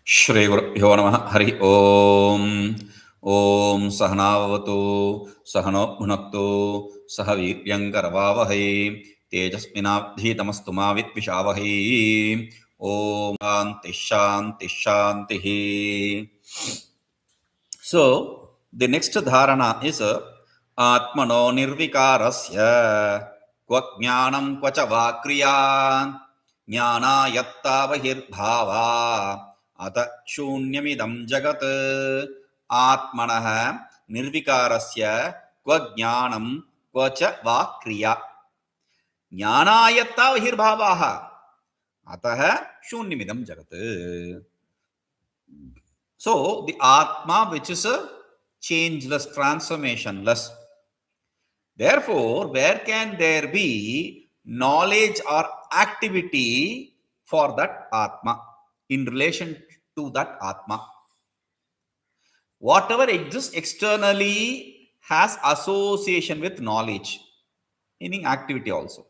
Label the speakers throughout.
Speaker 1: Shri Gurubhyo Namah Hari Om. Om Sahanavatu Sahano Bhunaktu Sahaviryankaravavahai Tejasminavdhitamastu ma vidvishāvahai. Om Shanti Shanti Shantihi. So, the next dharana is ātmano nirvikārasya kva jñānaṃ kva ca vā kriyā jñānāyattā bahirbhāvā ataḥ śūnyamidaṃ jagat ātmanah nirvikārasya kva jñānaṃ kva ca vā kriyā jñānāyattā bahirbhāvā ataḥ śūnyamidaṃ jagat. So, the Atma, which is a changeless, transformationless. Therefore, where can there be knowledge or activity for that Atma in relation to that Atma? Whatever exists externally has association with knowledge, meaning activity also.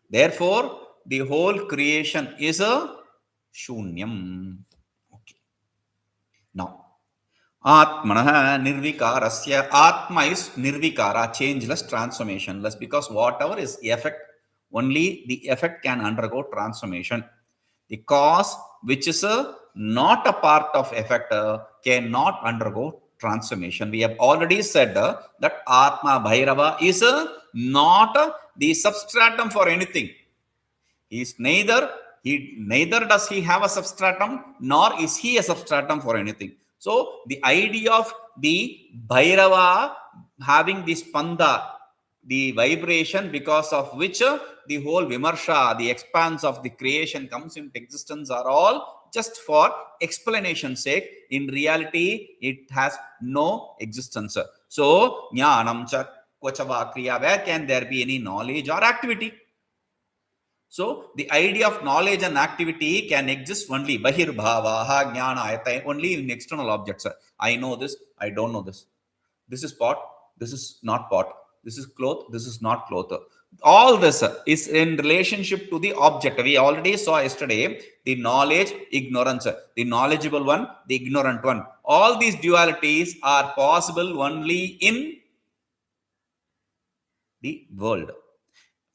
Speaker 1: Therefore, the whole creation is a shunyam. Now, ātmano nirvikārasya. Atma is nirvikara, changeless, transformationless, because whatever is effect, only the effect can undergo transformation. The cause, which is not a part of effect, cannot undergo transformation. We have already said that Atma Bhairava is not the substratum for anything. He is neither does he have a substratum, nor is he a substratum for anything. So, the idea of the Bhairava having this spanda, the vibration because of which the whole vimarsha, the expanse of the creation comes into existence, are all just for explanation's sake. In reality, it has no existence. So, jñānaṃ ca kvaca vā kriyā. Where can there be any knowledge or activity? So, the idea of knowledge and activity can exist only bahirbhāvā jñānāyattā, only in external objects. I know this, I don't know this. This is pot, this is not pot. This is cloth, this is not cloth. All this is in relationship to the object. We already saw yesterday the knowledge, ignorance, the knowledgeable one, the ignorant one. All these dualities are possible only in the world.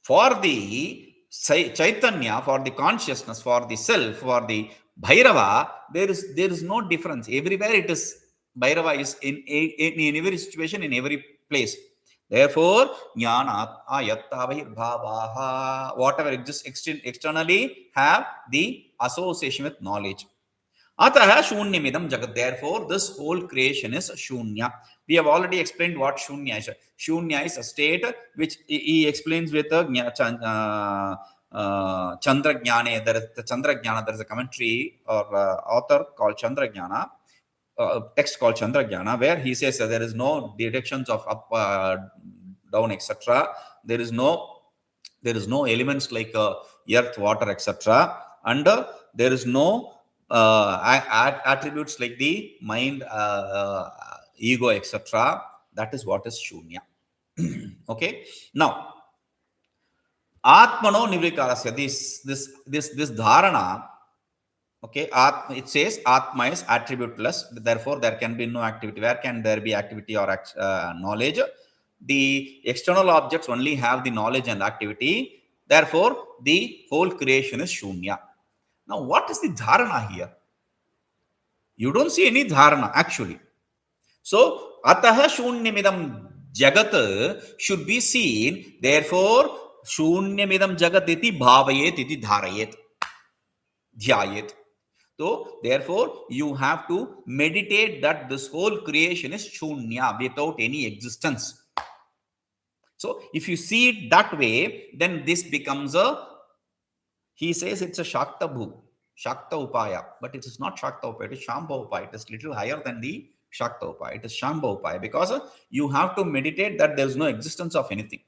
Speaker 1: For the Chaitanya, for the consciousness, for the self, for the Bhairava, there is no difference. Everywhere it is, Bhairava is in every situation, in every place. Therefore, jñānāyattā bahirbhāvā, whatever exists externally have the association with knowledge. Ataḥ śūnyamidaṃ jagat. Therefore, this whole creation is shunya. We have already explained what shunya is. Shunya is a state which he explains with Chandrajnane. There is the Chandrajnana. There is a commentary or author called Chandrajnana, text called Chandrajnana, where he says that there is no directions of up, down, etc. There is no elements like earth, water, etc. And there is no attributes like the mind, ego, etc. That is what is shunya. Okay. Now, ātmano nirvikārasya. This dhārana. Okay. It says Atma is attributeless. Therefore, there can be no activity. Where can there be activity or knowledge? The external objects only have the knowledge and activity. Therefore, the whole creation is shunya. Now, what is the dharana here? You don't see any dharana actually. So, ataḥ śūnyamidaṃ jagat should be seen. Therefore, śūnyamidaṃ jagat iti bhāvayet iti dhārayet, dhyayet. So, therefore, you have to meditate that this whole creation is shunya, without any existence. So, if you see it that way, then this becomes he says it's a Shakta Upaya, but it is not Shakta Upaya, it is Shambha Upaya. It is little higher than the Shakta Upaya. It is Shambha Upaya, because you have to meditate that there is no existence of anything.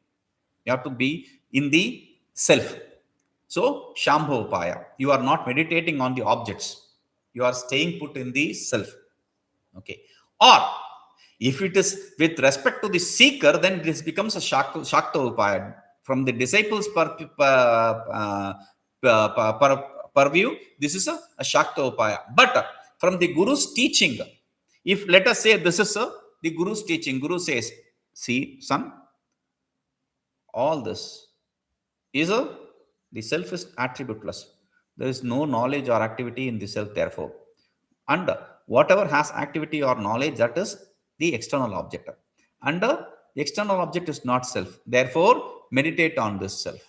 Speaker 1: You have to be in the self. So, Shambha Upaya. You are not meditating on the objects. You are staying put in the self. Okay. Or, if it is with respect to the seeker, then this becomes a Shakta Upaya. From the disciples' purview, this is a Shakta Upaya. But from the Guru's teaching. If let us say this is the Guru's teaching, Guru says, see, son, all this is the self is attributeless. There is no knowledge or activity in the self, therefore. And whatever has activity or knowledge, that is the external object. And the external object is not self. Therefore, meditate on this self.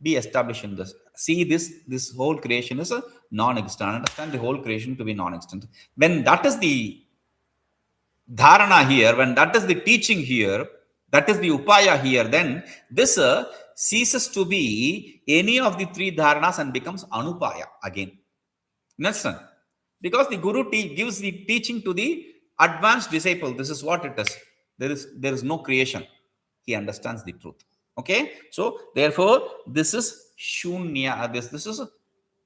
Speaker 1: Be established in this. See this whole creation is a non-existent. Understand the whole creation to be non-existent. When that is the Dhāraṇā here, when that is the teaching here, that is the upaya here, then this ceases to be any of the three dharanas and becomes anupaya again. Understand? Because the Guru gives the teaching to the advanced disciple. This is what it is. There is no creation. He understands the truth. Okay? So, therefore, this is shunya. This is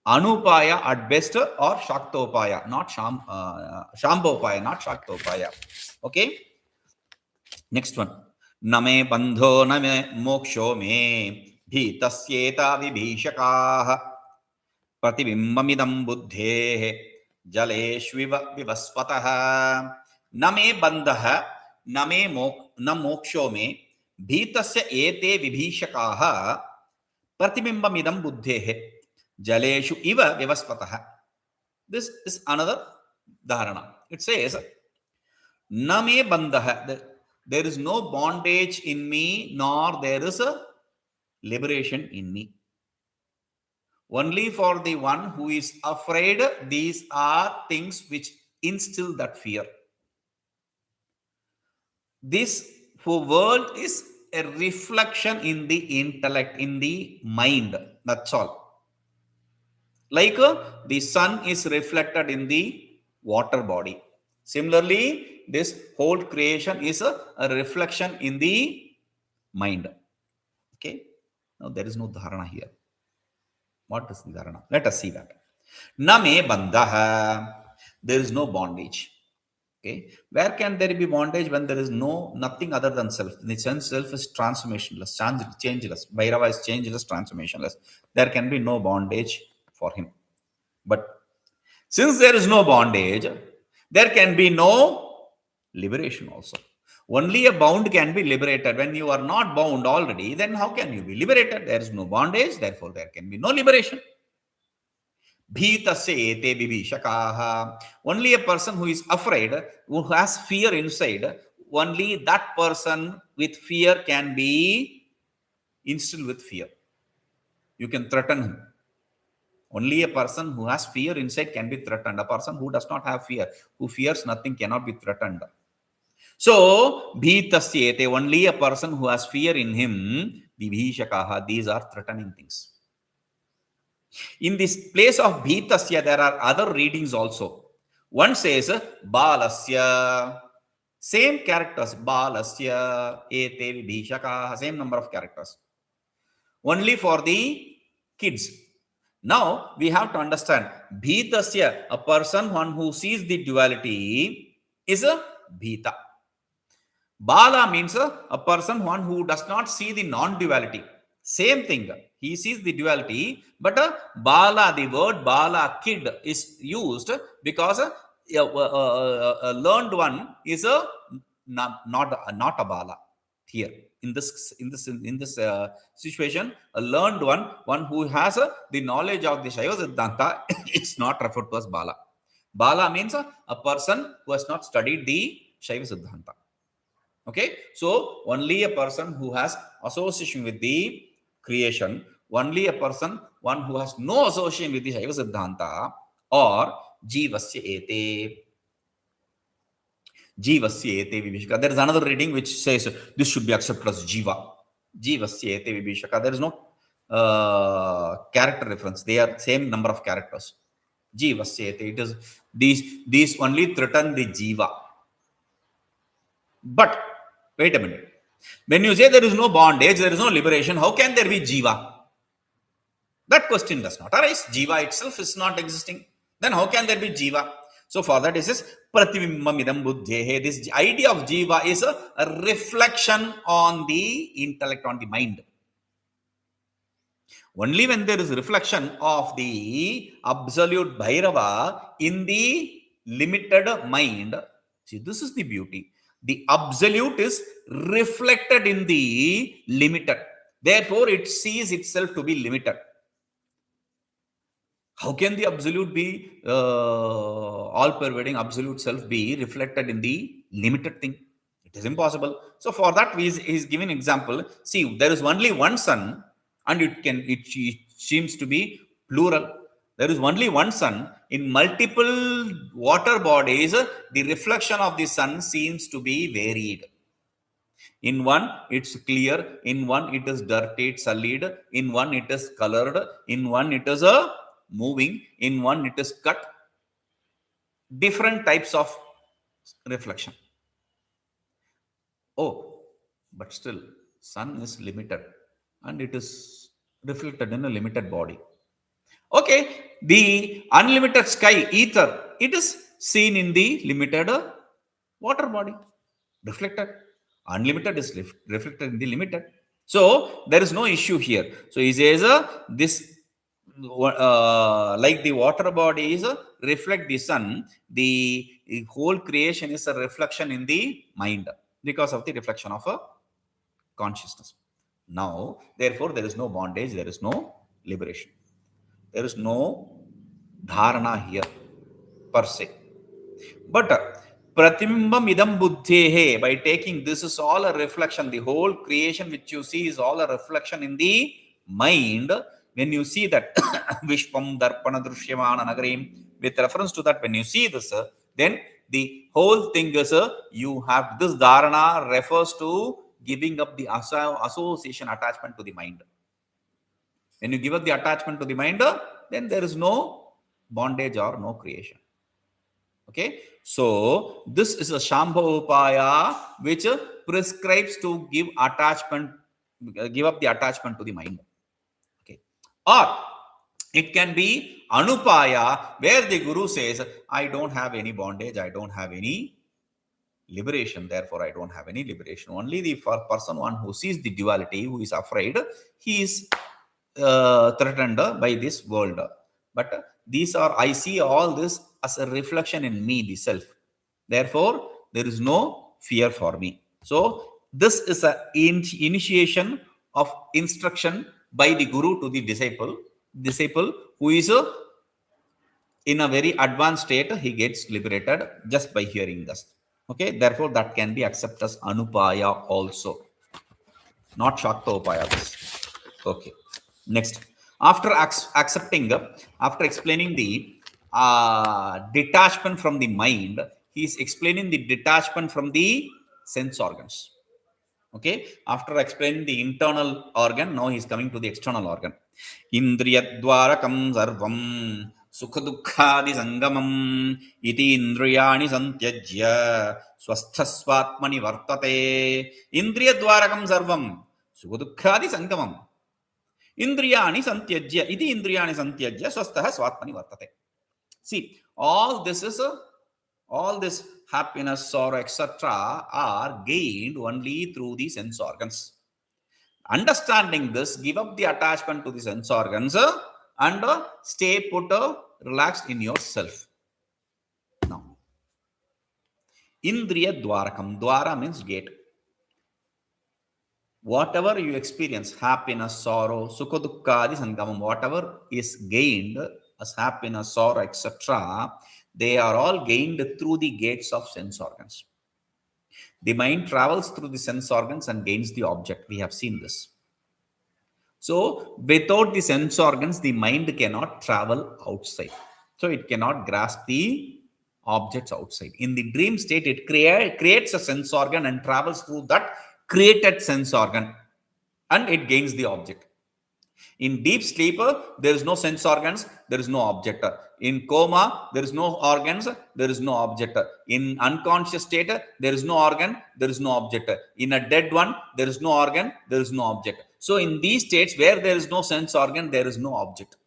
Speaker 1: anupaya at best or shaktopaya, not shambhopaya, not shaktopaya. Okay? Next one. Name bandho name mokṣo me bhītasyaitā vibhīṣikāḥ pratibimbamidaṃ buddherjaleṣviva vivasvataḥ name bandha name mokṣo me bhītasyaitā vibhīṣikāḥ pratibimbamidaṃ buddherjaleṣviva vivasvataḥ. This is another Dhāraṇā. It says, name bandha. There is no bondage in me, nor there is a liberation in me. Only for the one who is afraid, these are things which instill that fear. This world is a reflection in the intellect, in the mind. That's all. Like the sun is reflected in the water body. Similarly, this whole creation is a reflection in the mind. Okay. Now there is no Dhāraṇā here. What is the Dhāraṇā? Let us see that. Name bandha. There is no bondage. Okay. Where can there be bondage when there is nothing other than self? The self is transformationless, changeless. Bhairava is changeless, transformationless. There can be no bondage for him. But since there is no bondage, there can be no liberation also. Only a bound can be liberated. When you are not bound already, then how can you be liberated? There is no bondage, therefore there can be no liberation. Bhītasyaitā vibhīṣikāḥ. Only a person who is afraid, who has fear inside, only that person with fear can be instilled with fear. You can threaten him. Only a person who has fear inside can be threatened. A person who does not have fear, who fears nothing, cannot be threatened. So, bhītasyaitā, only a person who has fear in him, vibhīṣikāḥ, these are threatening things. In this place of bhītasya, there are other readings also. One says, balasya, same characters, balasya, ete vibhīṣikāḥ, same number of characters. Only for the kids. Now, we have to understand, bhītasya, a person one who sees the duality, is a bhīta. Bala means a person one who does not see the non-duality. Same thing. He sees the duality, but bala, the word bala, kid, is used because a learned one is not a bala here. In this situation, a learned one who has the knowledge of the Shaiva Siddhanta is not referred to as bala. Bala means a person who has not studied the Shaiva Siddhanta. Okay, so only a person who has association with the creation, only a person, one who has no association with the Shaiva Siddhanta, or jivasya ete. Jivasya ete vibhīṣikāḥ. There is another reading which says this should be accepted as jiva. Jivasya ete vibhīṣikāḥ. There is no character reference. They are same number of characters. Jivasya ete. It is these only threaten the jiva. But wait a minute. When you say there is no bondage, there is no liberation, how can there be jiva? That question does not arise. Jiva itself is not existing. Then how can there be jiva? So for that, it says pratibimbamidaṃ buddhehe. This idea of jiva is a reflection on the intellect, on the mind. Only when there is reflection of the absolute Bhairava in the limited mind, see, this is the beauty. The absolute is reflected in the limited. Therefore, it sees itself to be limited. How can the absolute be all-pervading absolute self be reflected in the limited thing? It is impossible. So for that, he is giving an example. See, there is only one sun, and it seems to be plural. There is only one sun. In multiple water bodies, the reflection of the sun seems to be varied. In one, it's clear. In one, it is dirty, sullied. In one, it is colored. In one, it is moving. In one, it is cut. Different types of reflection. Oh, but still, sun is limited and it is reflected in a limited body. Okay, the unlimited sky, ether, it is seen in the limited water body, reflected. Unlimited is reflected in the limited. So there is no issue here. So he says this like the water bodies reflect the sun, the whole creation is a reflection in the mind because of the reflection of a consciousness. Now, therefore, there is no bondage, there is no liberation. There is no dharana here per se. But pratibimbamidaṃ buddhehe, by taking this is all a reflection, the whole creation which you see is all a reflection in the mind. When you see that vishvam darpana drishyamana nagarim, with reference to that, when you see this, then the whole thing is you have this dharana refers to giving up the association attachment to the mind. When you give up the attachment to the mind, then there is no bondage or no creation. Okay, so this is a shambha upaya which prescribes to give up the attachment to the mind. Okay, or it can be anupaya where the guru says, I don't have any bondage, I don't have any liberation, therefore I don't have any liberation. Only the person one who sees the duality, who is afraid, he is threatened by this world. But these are, I see all this as a reflection in me, the self. Therefore, there is no fear for me. So this is an initiation of instruction by the guru to the disciple who is in a very advanced state, he gets liberated just by hearing this. Okay, therefore that can be accepted as anupaya also, not shakta upaya. Okay, next, after explaining the detachment from the mind, he is explaining the detachment from the sense organs. Okay, after explaining the internal organ, now he is coming to the external organ. Indriyadvārakaṃ sarvaṃ sukhaduḥkhādisaṅgamam itīndriyāṇi saṃtyajya svasthaḥ vartate. Indriyadvārakaṃ sarvaṃ sukhaduḥkhādisaṅgamam indriyāṇi saṃtyajya itīndriyāṇi saṃtyajya svasthaḥ svātmani vartate. See, all this happiness, sorrow, etc. are gained only through the sense organs. Understanding this, give up the attachment to the sense organs and stay put relaxed in yourself. Now, indriyadvārakaṃ, dvara means gate. Whatever you experience, happiness, sorrow, sukhaduḥkhādisaṅgamam, whatever is gained as happiness, sorrow, etc., they are all gained through the gates of sense organs. The mind travels through the sense organs and gains the object. We have seen this. So, without the sense organs, the mind cannot travel outside. So, it cannot grasp the objects outside. In the dream state, it creates a sense organ and travels through that created sense organ and it gains the object. In deep sleep, there is no sense organs, there is no object. In coma, there is no organs, there is no object. In unconscious state, there is no organ, there is no object. In a dead one, there is no organ, there is no object. So in these states where there is no sense organ, there is no object.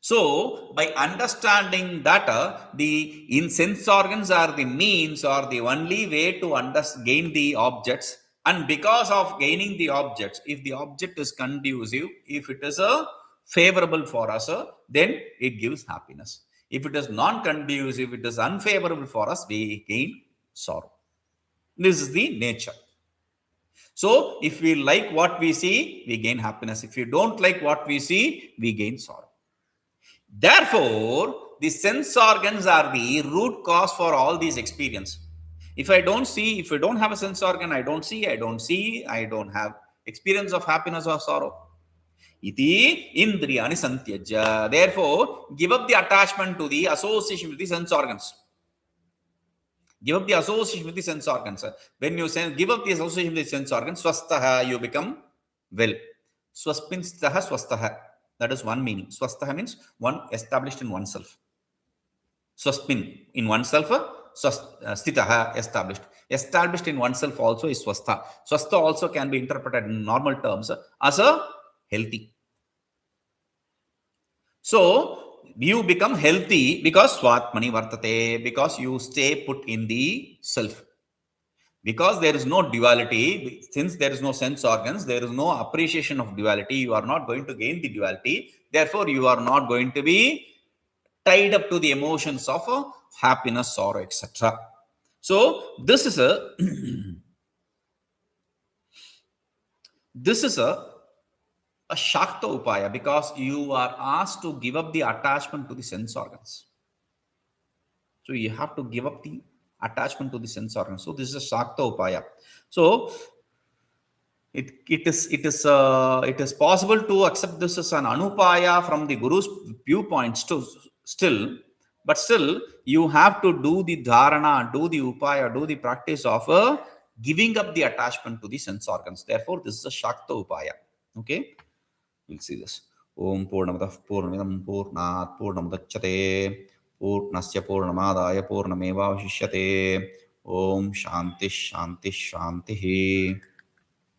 Speaker 1: So by understanding that the sense organs are the means or the only way to gain the objects, and because of gaining the objects, if the object is conducive, if it is favorable for us, then it gives happiness. If it is non-conducive, if it is unfavorable for us, we gain sorrow. This is the nature. So, if we like what we see, we gain happiness. If we don't like what we see, we gain sorrow. Therefore, the sense organs are the root cause for all these experiences. If I don't see, if I don't have a sense organ, I don't see, I don't have experience of happiness or sorrow. Itīndriyāṇi saṃtyajya. Therefore, give up the attachment to the association with the sense organs. Give up the association with the sense organs. When you give up the association with the sense organs, svasthaḥ, you become well. svasthaḥ. That is one meaning. Svasthaḥ means one established in oneself. Swasmin in oneself, sthitaḥ established. Established in oneself also is svasthaḥ. Svasthaḥ also can be interpreted in normal terms as a healthy. So you become healthy because svātmani vartate, because you stay put in the self. Because there is no duality, since there is no sense organs, there is no appreciation of duality, you are not going to gain the duality. Therefore, you are not going to be tied up to the emotions of happiness, sorrow, etc. So this is a shakta upaya, because you are asked to give up the attachment to the sense organs. So you have to give up the attachment to the sense organs. So this is a shakta upaya. So it is possible to accept this as an anupaya from the Guru's viewpoints still, but still you have to do the dharana, do the upaya, do the practice of giving up the attachment to the sense organs. Therefore, this is a shakta upaya. Okay, we'll see this. Om Purnamadaḥ Purnamidam Purnāt Purnamudachyate Purnasya Purnamadaya Purnamevavashishyate. Om Shanti Shanti Shanti.